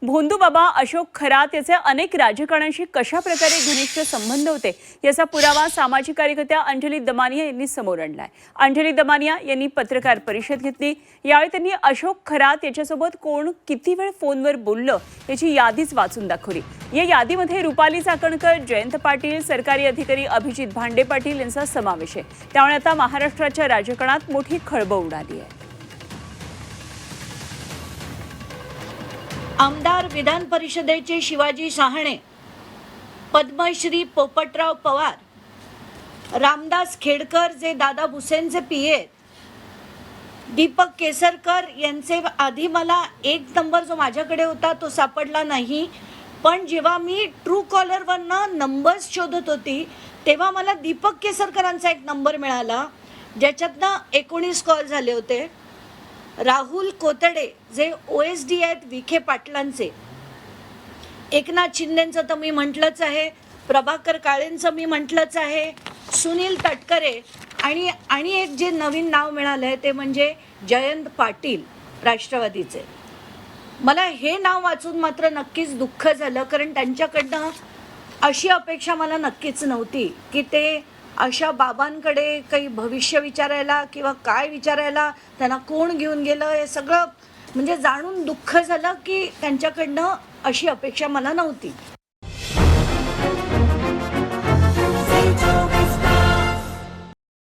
भोंदूबाबा अशोक खरात याचे अनेक राजकारण्यांशी कशा प्रकारे घनिष्ठ संबंध होते याचा पुरावा सामाजिक कार्यकर्त्या अंजली दमानिया यांनी समोर आणलाय। अंजली दमानिया यांनी पत्रकार परिषद घेतली। यावेळी त्यांनी अशोक खरात याच्यासोबत कोण किती वेळ फोनवर बोललं याची यादीच वाचून दाखवली। या यादीमध्ये रुपाली चाकणकर, जयंत पाटील, सरकारी अधिकारी अभिजित भांडे पाटील यांचा समावेश आहे। त्यामुळे आता महाराष्ट्राच्या राजकारणात मोठी खळबळ उडाली आहे। आमदार विधान परिषदेचे शिवाजी शहाणे, पद्मश्री पोपटराव पवार, रामदास खेडकर जे दादा भुसेंचे पीए, दीपक केसरकर यांचे आधी मला एक नंबर जो माझ्याकडे होता तो सापडला नाही, पण जेव्हा मी ट्रू कॉलरवरनं नंबर्स शोधत होती तेव्हा मला दीपक केसरकरांचा एक नंबर मिळाला ज्याच्यातनं 19 कॉल झाले होते। राहुल कोतडे जे OSD आहेत विखे पाटलांचे, एकनाथ शिंदेंचं तर मी म्हटलंच आहे, प्रभाकर काळेंचं मी म्हटलंच आहे, सुनील तटकरे आणि एक जे नवीन नाव मिळालं आहे ते म्हणजे जयंत पाटील राष्ट्रवादीचे। मला हे नाव वाचून मात्र नक्कीच दुःख झालं, कारण त्यांच्याकडनं अशी अपेक्षा मला नक्कीच नव्हती की ते अशा बाबांकडे काही भविष्य विचारायला किंवा काय विचारायला, त्यांना कोण घेऊन गेलं हे सगळं म्हणजे जाणून दुःख झालं की त्यांच्याकडनं अशी अपेक्षा मला नव्हती।